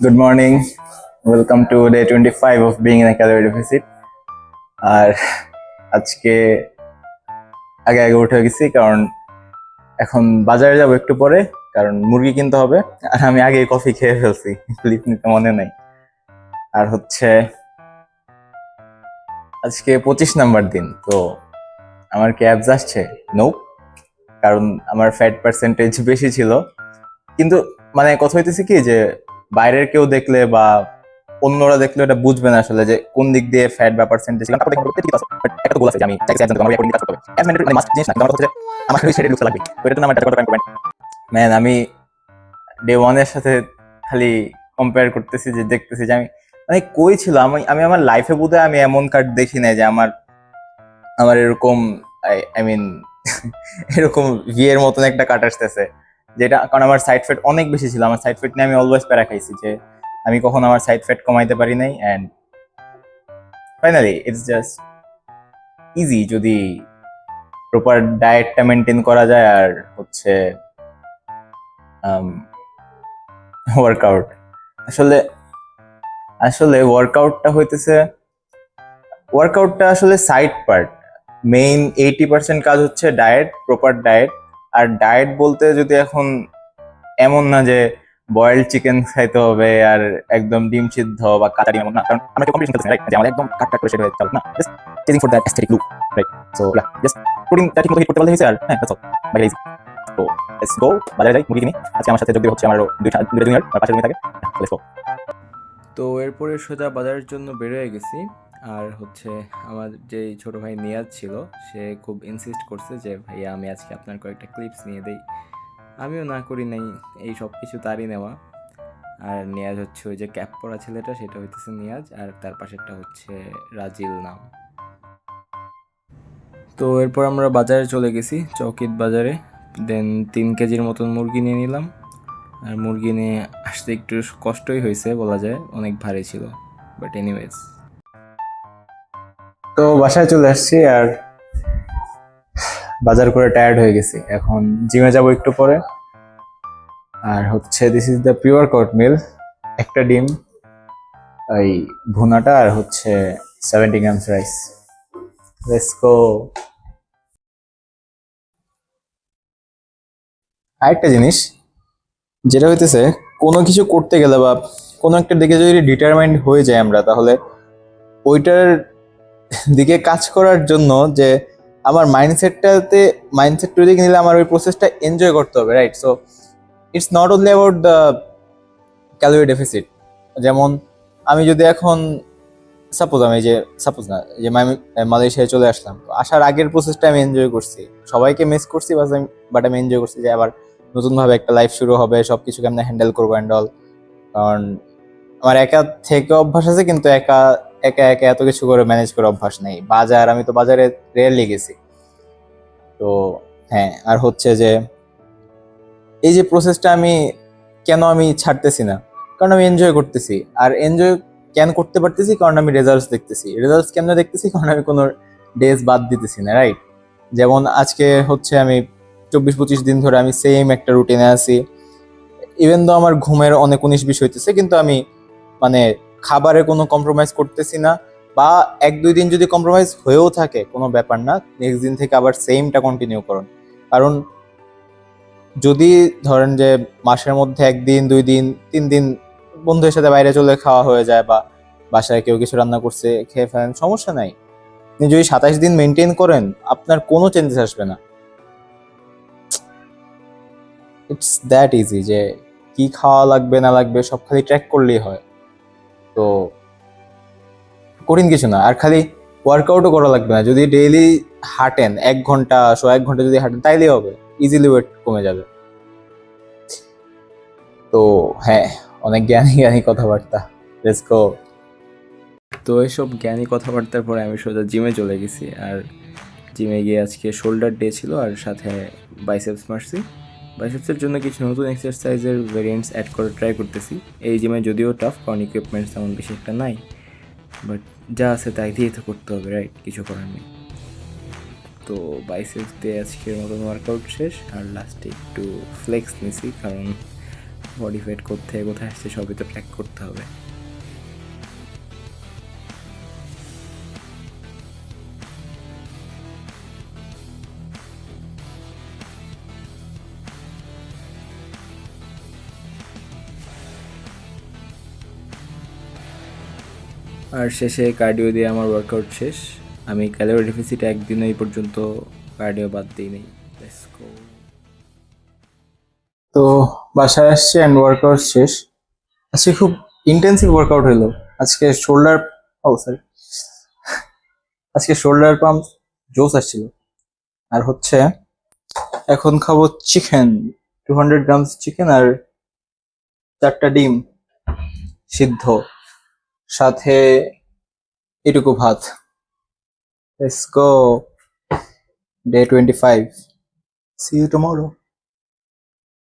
Good morning. Welcome to day 25 of being in a calorie deficit. আর আজকে আগে আগে উঠে গেছি কারণ এখন বাজারে যাব একটু পরে, কারণ মুরগি কিনতে হবে। আর আমি আগে কফি খেয়ে ফেলছি, ক্লিপ নিতে মনে নাই। আর হচ্ছে আজকে 25 নাম্বার দিন, তো আমার কি অ্যাবস আসছে? নো, কারণ আমার ফ্যাট পার্সেন্টেজ বেশি ছিল। কিন্তু মানে কথা হইতেছে কি যে বাইরের কেউ দেখলে বা অন্যরা দেখলে এটা বুঝবে না আসলে যে কোন দিক দিয়ে ফ্যাট বা পার্সেন্টেজ ছিল। তারপর দেখতে ঠিক আছে, বাট একটা তো গোল আছে যে আমি চাইছি একজন আমার রেকর্ডিং কাজ করতে হবে। অ্যাজ ম্যান্ডেটরি মানে মাস্ট জিনিস না, কিন্তু আমার কথা হচ্ছে আমার সেটা লুকস লাগবে। তো এটা তো আমার টাকা কমেন্ট ম্যান। আমি ডে ওয়ানের সাথে খালি কম্পেয়ার করতেছি, যে দেখতেছি যে আমি মানে কই ছিল। আমি আমি আমার লাইফে বোধহয় আমি এমন কার্ড দেখি নাই যে আমার আমার এরকম আই মিন এরকম ভিয়ের মতন একটা কাট আসতেছে, যেটা কারণ আমার সাইড ফ্যাট অনেক বেশি ছিল। আমার সাইড ফ্যাট নিয়ে আমি অলওয়েজ প্যারা খাইছি যে আমি কখনো আমার সাইড ফ্যাট কমাইতে পারি নাই। And finally it's just easy যদি প্রপার ডায়েটটা মেনটেন করা যায় আর হচ্ছে ওয়ার্কআউট। আসলে আসলে ওয়ার্কআউটটা আসলে সাইড পার্ট। মেইন 80% কাজ হচ্ছে ডায়েট, প্রপার ডায়েট। আর ডায়েট বলতে যদি এখন এমন না যে বয়েলড চিকেন খাইতে হবে আর একদম ডিম সিদ্ধ বা কাঁচা ডিম, এমন না। কারণ আমরা একটা কম্পিটিশন খেলতেছি, রাইট? যে আমরা একদম কাট কাট করে সেটা হয়ে যাবে না, just chasing for that aesthetic look, right? So yeah, just প্রোটিনটা ঠিকমতো হিট করতে পারলে হয়েছে। আর হ্যাঁ, দ্যাটস অল, বাই ইজি। তো লেটস গো, বাজারে যাই, মুরগি কিনি। আজকে আমার সাথে যোগ দিবে হচ্ছে আমারও দুইটা জুনিয়র, আর পাশে রুমে থাকে। Let's go. তো এরপরে সোজা বাজারের জন্য বের হয়ে গেছি। আর হচ্ছে আমার যে ছোট ভাই নিয়াজ ছিল, সে খুব ইনসিস্ট করছে যে ভাইয়া আমি আজকে আপনার কয়েকটা ক্লিপস নিয়ে দেই। আমিও না করি নাই, এই সব কিছু তারই নেওয়া। আর নিয়াজ হচ্ছে ওই যে ক্যাপ পরা ছেলেটা, সেটা হইতেছে নিয়াজ, আর তার পাশেরটা হচ্ছে রাজিল নাম। তো এরপর আমরা বাজারে চলে গেছি, চৌকিত বাজারে। দেন 3 কেজির মতন মুরগি নিয়ে নিলাম। আর মুরগি নিয়ে আসতে একটু কষ্টই হয়েছে বলা যায়, অনেক ভারী ছিল। বাট এনিওয়েজ, তো বাসায় চলে আসছি আর বাজার করে টায়ার্ড হয়ে গেছি। এখন জিমে যাব একটু পরে। আর হচ্ছে this is the pure coat meal, একটা ডিম, এই ভুনাটা, আর হচ্ছে 70 গ্রামস রাইস। Let's go. আরেকটা জিনিস যেটা হইতেছে, কোনো কিছু করতে গেলে বা কোনো একটা দিকে যদি ডিটারমাইন্ড হয়ে যায় আমরা, তাহলে ওইটার দিকে কাজ করার জন্য যে আমার মাইন্ডসেট তৈরি নিলে আমার ওই প্রসেসটা এনজয় করতে হবে, right? So it's not only about the calorie deficit. যেমন আমি যদি এখন সাপোজ না যে আমি মালয়েশিয়ায় চলে আসলাম, তো আসার আগের প্রসেসটা আমি এনজয় করছি, সবাইকে মিস করছি, বাট আমি এনজয় করছি যে আবার নতুনভাবে একটা লাইফ শুরু হবে, সবকিছু কেমন হ্যান্ডেল করবো অ্যান্ড অল। কারণ আমার একা থেকে অভ্যাস আছে, কিন্তু একা একা একা এত কিছু করে ম্যানেজ করে অভ্যাস নেই। আমি তো বাজারে রেয়ারলি গেছি। তো হ্যাঁ, আর হচ্ছে যে এই যে প্রসেসটা কেন আমি ছাড়তেছি না, কারণ আমি এনজয় করতেছি। আর এনজয় কেন করতে পারতেছি, কারণ আমি রেজাল্টস দেখতেছি। রেজাল্টস কেন দেখতেছি, কারণ আমি কোনো ডেজ বাদ দিতেছি না, রাইট? যেমন আজকে হচ্ছে আমি 24-25 দিন ধরে আমি সেম একটা রুটিনে আছি। ইভেন তো আমার ঘুমের অনেক 19-20 হইতেছে, কিন্তু আমি মানে খাবারে কোনো কম্প্রোমাইজ করতেছি না। বা 1-2 দিন যদি কম্প্রোমাইজ হয়েও থাকে, কোনো ব্যাপার না, নেক্সট দিন থেকে আবার সেমটা কন্টিনিউ করুন। কারণ যদি ধরেন যে মাসের মধ্যে 1-2 দিন 3 দিন বন্ধুদের সাথে বাইরে চলে খাওয়া হয়ে যায়, বা বাসায় কেউ কিছু রান্না করছে খেয়ে ফেলেন, সমস্যা নাই। আপনি যদি 27 দিন মেনটেন করেন, আপনার কোনো চেঞ্জেস আসবে না। ইটস দ্যাট ইজি যে কি খাওয়া লাগবে না লাগবে সব খালি ট্র্যাক করলেই হয়। তো কঠিন কিছু না। আর খালি ওয়ার্কআউটও করা লাগবে না, যদি ডেইলি হাঁটেন 1 ঘন্টা 1.5 ঘন্টা যদি হাঁটেন, তাইলেই হবে, ইজিলি ওয়েট কমে যাবে। তো হ্যাঁ, অনেক জ্ঞানী জ্ঞানী কথাবার্তা, লেটস গো। তো এইসব জ্ঞানী কথাবার্তার পরে আমি সোজা জিমে চলে গেছি। আর জিমে গিয়ে আজকে শোল্ডার ডে ছিল, আর সাথে বাইসেপস মারছি। বাইসেপসের জন্য কিছু নতুন এক্সারসাইজের ভেরিয়েন্টস অ্যাড করে ট্রাই করতেছি। এই জিমে যদিও টাফ, কারণ ইকুইপমেন্টস তেমন বেশি একটা নাই, বাট যা আছে তাই দিয়েই তো করতে হবে, রাইট? কিছু করার নেই। তো বাইসেপস দিয়ে আজকের মতন ওয়ার্কআউট শেষ। আর লাস্টে একটু ফ্লেক্স নিছি, কারণ বডি ফ্যাট কোথায় কোথায় আসছে সবই তো ট্র্যাক করতে হবে। আর শেষে কার্ডিও দিয়ে আমার ওয়ার্কআউট শেষ। আমি ক্যালোরি ডেফিসিট একদিনও এই পর্যন্ত কার্ডিও বাদ দিই নাই। Let's go. তো বাসায় আসছি অ্যান্ড ওয়ার্কআউট শেষ। আজকে খুব ইন্টেন্সিভ ওয়ার্কআউট হলো। আজকে শোল্ডার সরি আজকে শোল্ডার পাম্প জোস আসছিল। আর হচ্ছে এখন খাবো চিকেন, 200 গ্রামস চিকেন আর 4টা ডিম সিদ্ধ, সাথে এটুকু ভাত। Let's go, day 25, see you tomorrow.